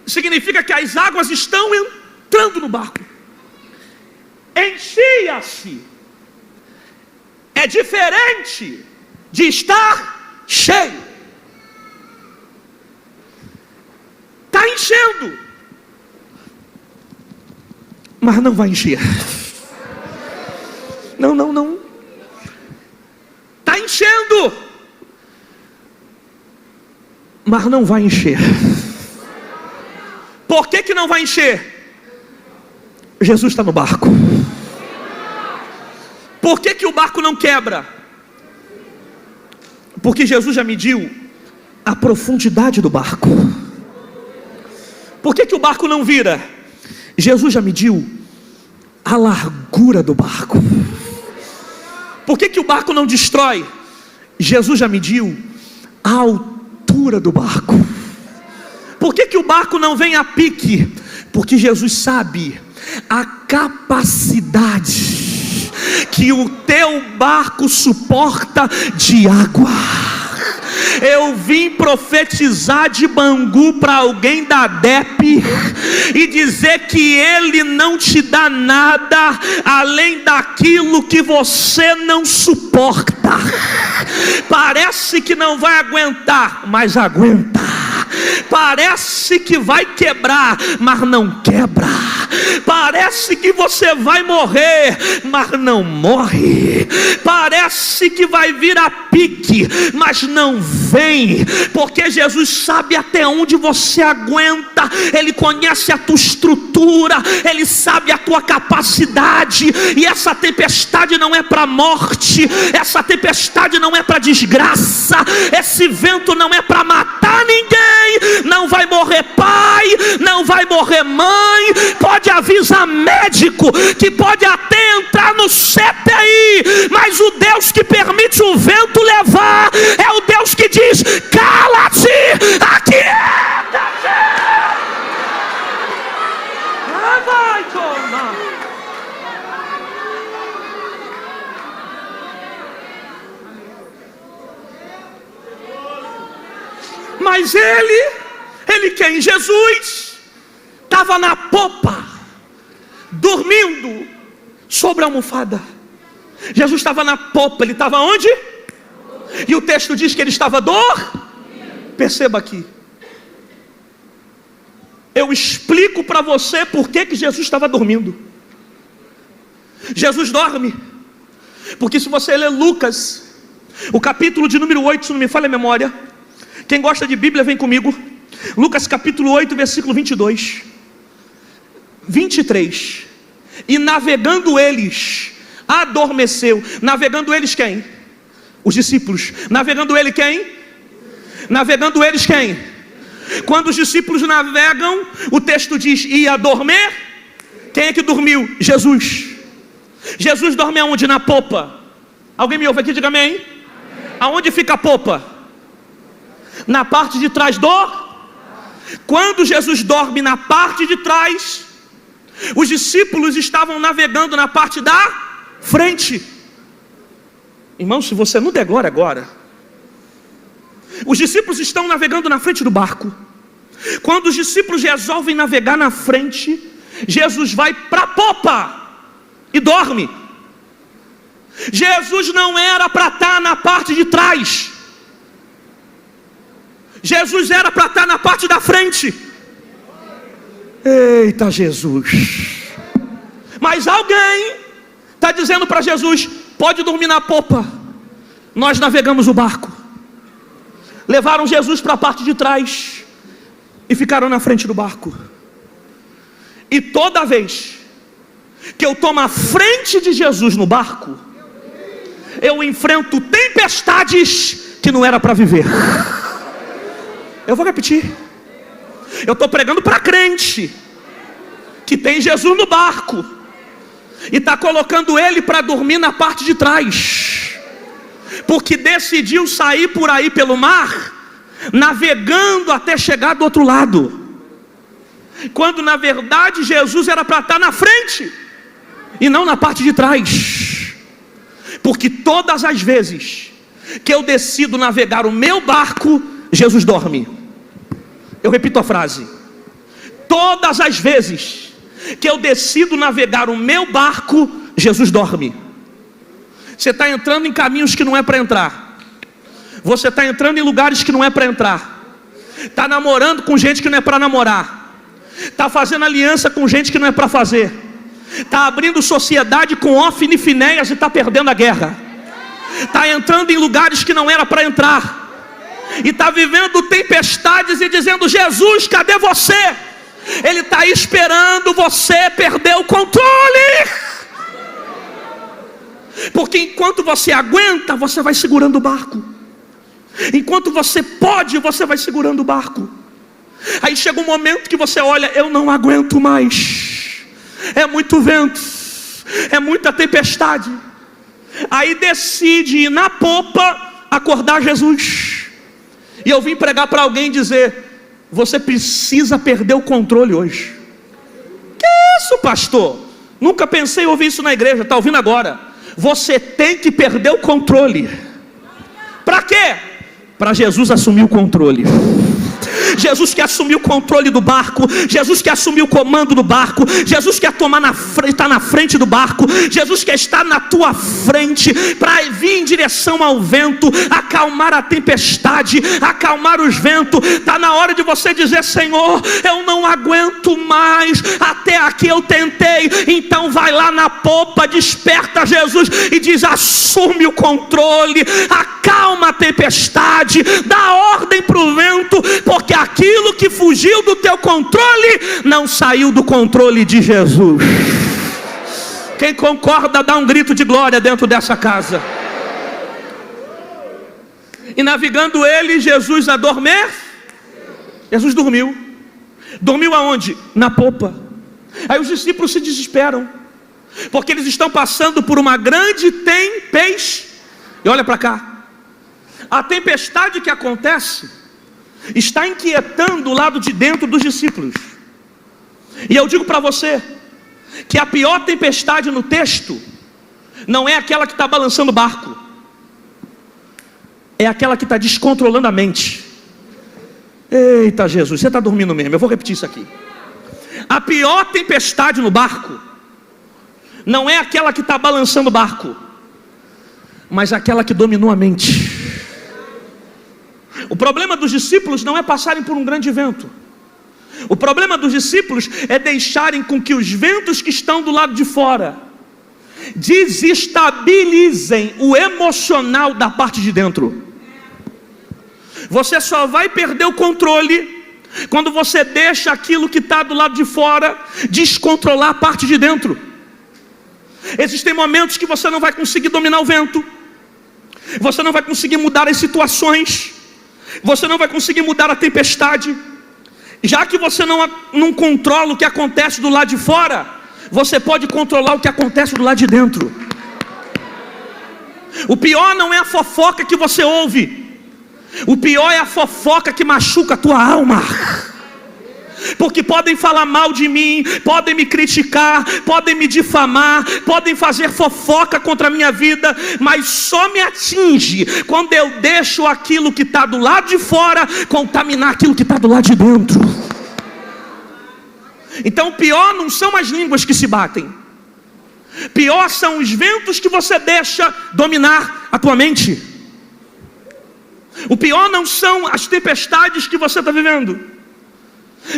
significa que as águas estão entrando no barco. Enchia-se é diferente de estar cheio. Está enchendo, mas não vai encher. Não. Está enchendo, mas não vai encher. Por que não vai encher? Jesus está no barco. Por que o barco não quebra? Porque Jesus já mediu a profundidade do barco. Por que o barco não vira? Jesus já mediu a largura do barco. Por que o barco não destrói? Jesus já mediu a altura do barco. Por que o barco não vem a pique? Porque Jesus sabe a capacidade que o teu barco suporta de água. Eu vim profetizar de Bangu para alguém da DEP e dizer que Ele não te dá nada além daquilo que você não suporta. Parece que não vai aguentar, mas aguenta. Parece que vai quebrar, mas não quebra. Parece que você vai morrer, mas não morre. Parece que vai vir a pique, mas não vem, porque Jesus sabe até onde você aguenta. Ele conhece a tua estrutura, Ele sabe a tua capacidade. E essa tempestade não é para morte, essa tempestade não é para desgraça, esse vento não é para matar ninguém. Não vai morrer pai, não vai morrer mãe. Pode avisar médico que pode até entrar no CTI, mas o Deus que permite o vento levar é o Deus que diz: cala-te, aquieta-te. Vai tomar. Mas ele quem? Jesus estava na popa, dormindo sobre a almofada. Jesus estava na popa, ele estava onde? E o texto diz que ele estava Perceba aqui. Eu explico para você por que Jesus estava dormindo. Jesus dorme porque se você ler Lucas, o capítulo de número 8, se não me falha a memória, quem gosta de Bíblia vem comigo. Lucas capítulo 8, versículo 22, 23. E navegando eles, adormeceu. Navegando eles quem? Os discípulos. Navegando ele quem? Navegando eles quem? Quando os discípulos navegam, o texto diz: ia dormir. Quem é que dormiu? Jesus. Jesus dorme aonde? Na popa. Alguém me ouve aqui? Diga amém. Aonde fica a popa? Na parte de trás do... Quando Jesus dorme na parte de trás, os discípulos estavam navegando na parte da frente. Irmão, se você não der glória agora, os discípulos estão navegando na frente do barco. Quando os discípulos resolvem navegar na frente, Jesus vai para a popa e dorme. Jesus não era para estar na parte de trás, Jesus era para estar na parte da frente. Eita Jesus. Mas alguém está dizendo para Jesus: pode dormir na popa. Nós navegamos o barco. Levaram Jesus para a parte de trás e ficaram na frente do barco. E toda vez que eu tomo a frente de Jesus no barco, eu enfrento tempestades que não era para viver. Eu vou repetir. Eu estou pregando para crente que tem Jesus no barco e está colocando ele para dormir na parte de trás, porque decidiu sair por aí pelo mar, navegando até chegar do outro lado, quando na verdade Jesus era para estar na frente e não na parte de trás. Porque todas as vezes que eu decido navegar o meu barco, Jesus dorme. Eu repito a frase: Todas as vezes que eu decido navegar o meu barco, Jesus dorme. Você está entrando em caminhos que não é para entrar. Você está entrando em lugares que não é para entrar. Está namorando com gente que não é para namorar. Está fazendo aliança com gente que não é para fazer. Está abrindo sociedade com Ofni e Finéias e está perdendo a guerra. Está entrando em lugares que não era para entrar. E está vivendo tempestades e dizendo: Jesus, cadê você? Ele está esperando você perder o controle. Porque enquanto você aguenta, você vai segurando o barco. Enquanto você pode, você vai segurando o barco. Aí chega um momento que você olha: eu não aguento mais. É muito vento, é muita tempestade. Aí decide ir na popa acordar Jesus. E eu vim pregar para alguém dizer: você precisa perder o controle hoje. Que isso, pastor? Nunca pensei em ouvir isso na igreja. Está ouvindo agora? Você tem que perder o controle. Para quê? Para Jesus assumir o controle. Jesus quer assumir o controle do barco. Jesus quer assumir o comando do barco. Jesus quer tomar estar na frente do barco. Jesus quer estar na tua frente para vir em direção ao vento, acalmar a tempestade, acalmar os ventos. Está na hora de você dizer: Senhor, eu não aguento mais, até aqui eu tentei. Então vai lá na popa, desperta Jesus e diz: assume o controle, acalma a tempestade, dá ordem para o vento, porque aquilo que fugiu do teu controle não saiu do controle de Jesus. Quem concorda, dá um grito de glória dentro dessa casa. E navegando ele, Jesus adormece. Jesus dormiu. Dormiu aonde? Na popa. Aí os discípulos se desesperam, porque eles estão passando por uma grande tempestade. E olha para cá. A tempestade que acontece está inquietando o lado de dentro dos discípulos. E eu digo para você que a pior tempestade no texto não é aquela que está balançando o barco, é aquela que está descontrolando a mente. Eita Jesus, você está dormindo mesmo. Eu vou repetir isso aqui. A pior tempestade no barco não é aquela que está balançando o barco, mas aquela que dominou a mente. O problema dos discípulos não é passarem por um grande vento. O problema dos discípulos é deixarem com que os ventos que estão do lado de fora desestabilizem o emocional da parte de dentro. Você só vai perder o controle quando você deixa aquilo que está do lado de fora descontrolar a parte de dentro. Existem momentos que você não vai conseguir dominar o vento, você não vai conseguir mudar as situações, você não vai conseguir mudar a tempestade. Já que você não controla o que acontece do lado de fora, você pode controlar o que acontece do lado de dentro. O pior não é a fofoca que você ouve, o pior é a fofoca que machuca a tua alma. Porque podem falar mal de mim, podem me criticar, podem me difamar, podem fazer fofoca contra a minha vida, mas só me atinge quando eu deixo aquilo que está do lado de fora contaminar aquilo que está do lado de dentro. Então o pior não são as línguas que se batem, pior são os ventos que você deixa dominar a tua mente. O pior não são as tempestades que você está vivendo,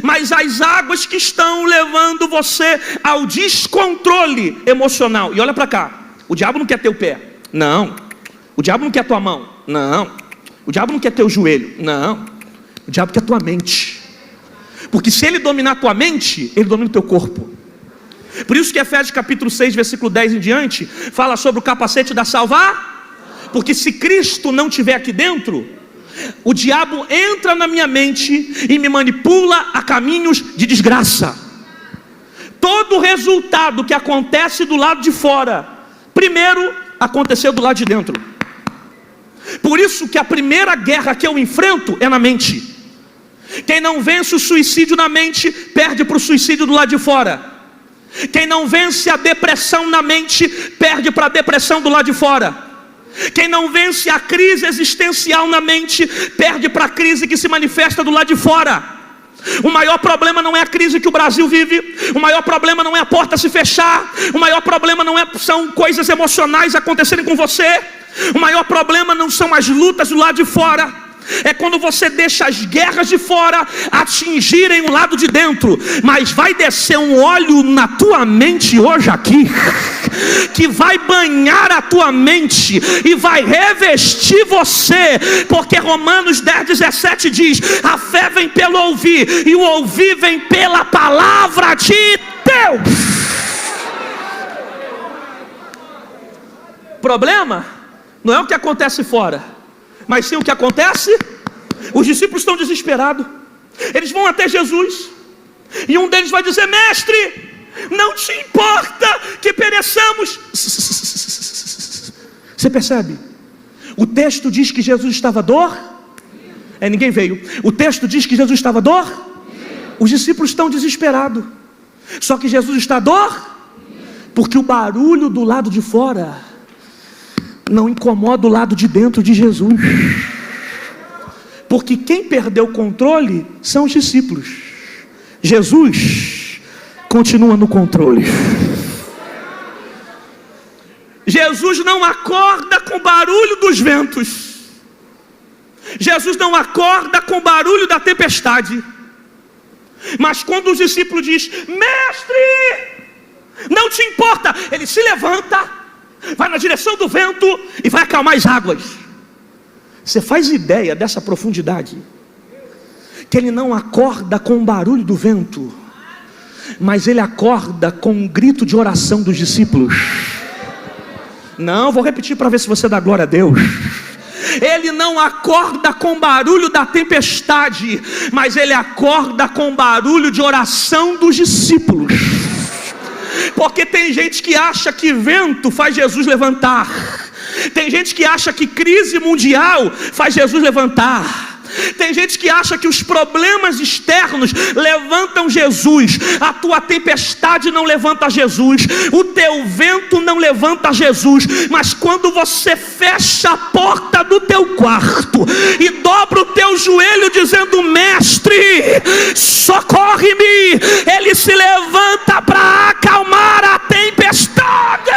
mas as águas que estão levando você ao descontrole emocional. E olha para cá, o diabo não quer teu pé, não. O diabo não quer tua mão, não. O diabo não quer teu joelho, não. O diabo quer tua mente. Porque se ele dominar tua mente, ele domina o teu corpo. Por isso que Efésios capítulo 6, versículo 10 em diante, fala sobre o capacete da salvação. Porque se Cristo não estiver aqui dentro, o diabo entra na minha mente e me manipula a caminhos de desgraça. Todo resultado que acontece do lado de fora, primeiro aconteceu do lado de dentro. Por isso que a primeira guerra que eu enfrento é na mente. Quem não vence o suicídio na mente, perde para o suicídio do lado de fora. Quem não vence a depressão na mente, perde para a depressão do lado de fora. Quem não vence a crise existencial na mente, perde para a crise que se manifesta do lado de fora. O maior problema não é a crise que o Brasil vive. O maior problema não é a porta se fechar. O maior problema não são coisas emocionais acontecerem com você. O maior problema não são as lutas do lado de fora. É quando você deixa as guerras de fora atingirem o lado de dentro. Mas vai descer um óleo na tua mente hoje aqui, que vai banhar a tua mente e vai revestir você. Porque Romanos 10:17 diz: a fé vem pelo ouvir, e o ouvir vem pela palavra de Deus. Problema não é o que acontece fora, mas sim o que acontece. Os discípulos estão desesperados. Eles vão até Jesus, e um deles vai dizer: mestre, não te importa que pereçamos? Você percebe? O texto diz que Jesus estava dor. Ninguém veio. O texto diz que Jesus estava dor. Os discípulos estão desesperados. Só que Jesus está dor, porque o barulho do lado de fora não incomoda o lado de dentro de Jesus. Porque quem perdeu o controle são os discípulos. Jesus continua no controle. Jesus não acorda com o barulho dos ventos. Jesus não acorda com o barulho da tempestade. Mas quando os discípulos dizem: mestre, não te importa, ele se levanta, vai na direção do vento e vai acalmar as águas. Você faz ideia dessa profundidade? Que ele não acorda com o barulho do vento, mas ele acorda com um grito de oração dos discípulos. Não, vou repetir para ver se você dá glória a Deus. Ele não acorda com o barulho da tempestade, mas ele acorda com o barulho de oração dos discípulos. Porque tem gente que acha que vento faz Jesus levantar. Tem gente que acha que crise mundial faz Jesus levantar. Tem gente que acha que os problemas externos levantam Jesus. A tua tempestade não levanta Jesus, o teu vento não levanta Jesus. Mas quando você fecha a porta do teu quarto e dobra o teu joelho dizendo: mestre, socorre-me, ele se levanta para acalmar a tempestade.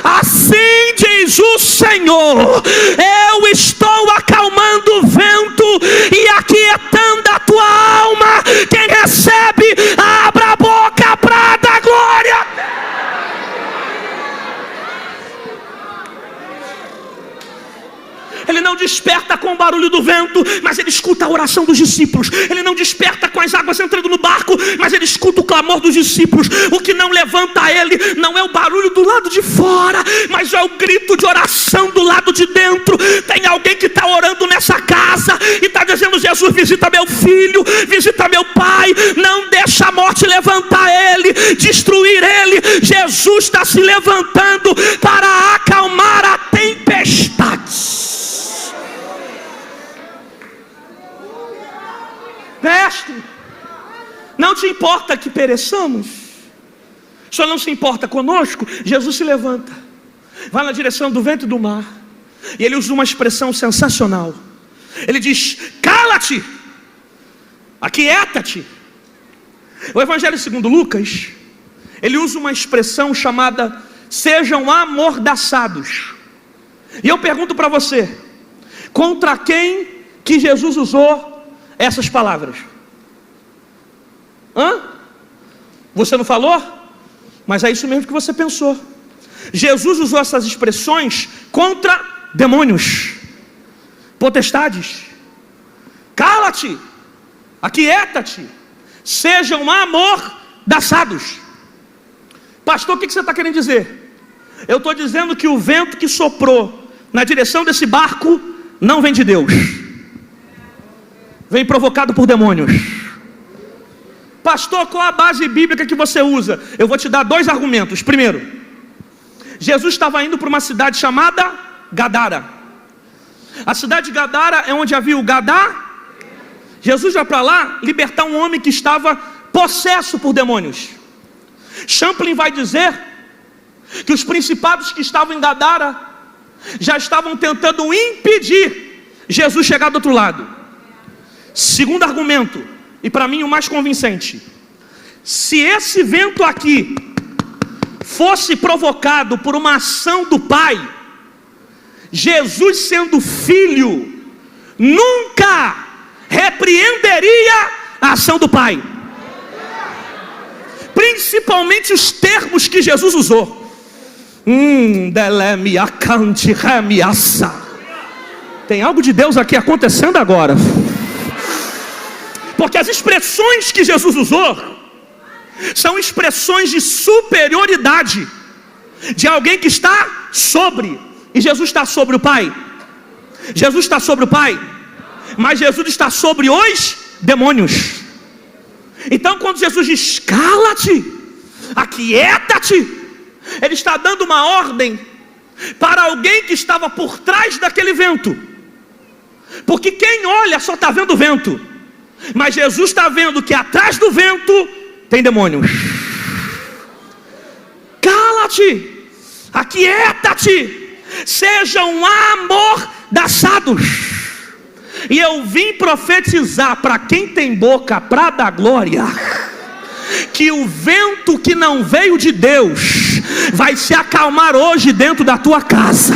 Assim diz o Senhor: eu estou acalmando o vento e aquietando a tua alma. Quem recebe, abra a boca para dar glória a Deus. Ele não desperta com o barulho do vento, mas ele escuta a oração dos discípulos. Ele não desperta com as águas entrando no barco, mas ele escuta o clamor dos discípulos. O que não levanta ele não é o barulho do lado de fora, mas é o grito de oração do lado de dentro. Tem alguém que está orando nessa casa e está dizendo: Jesus, visita meu filho, visita meu pai, não deixa a morte levantar ele, destruir ele. Jesus está se levantando para acalmar a tempestade. Mestre, não te importa que pereçamos? O Senhor não se importa conosco? Jesus se levanta, vai na direção do vento e do mar, e ele usa uma expressão sensacional. Ele diz: cala-te, aquieta-te. O Evangelho segundo Lucas, ele usa uma expressão chamada sejam amordaçados. E eu pergunto para você, contra quem que Jesus usou essas palavras? Você não falou? Mas é isso mesmo que você pensou. Jesus usou essas expressões contra demônios, potestades. Cala-te, aquieta-te, sejam amordaçados. Pastor, o que você está querendo dizer? Eu estou dizendo que o vento que soprou na direção desse barco não vem de Deus, vem provocado por demônios. Pastor, qual a base bíblica que você usa? Eu vou te dar 2 argumentos. Primeiro, Jesus estava indo para uma cidade chamada Gadara. A cidade de Gadara é onde havia o Gadá. Jesus vai para lá libertar um homem que estava possesso por demônios. Champlin vai dizer que os principados que estavam em Gadara já estavam tentando impedir Jesus chegar do outro lado. Segundo argumento, e para mim o mais convincente: se esse vento aqui fosse provocado por uma ação do Pai, Jesus, sendo filho, nunca repreenderia a ação do Pai. Principalmente os termos que Jesus usou. Tem algo de Deus aqui acontecendo agora. Porque as expressões que Jesus usou são expressões de superioridade, de alguém que está sobre. E Jesus está sobre o Pai. Jesus está sobre o Pai, mas Jesus está sobre os demônios. Então quando Jesus diz: cala-te, aquieta-te, Ele está dando uma ordem para alguém que estava por trás daquele vento. Porque quem olha só está vendo o vento, mas Jesus está vendo que atrás do vento tem demônios. Cala-te, aquieta-te, sejam amordaçados. E eu vim profetizar para quem tem boca para dar glória, que o vento que não veio de Deus vai se acalmar hoje dentro da tua casa.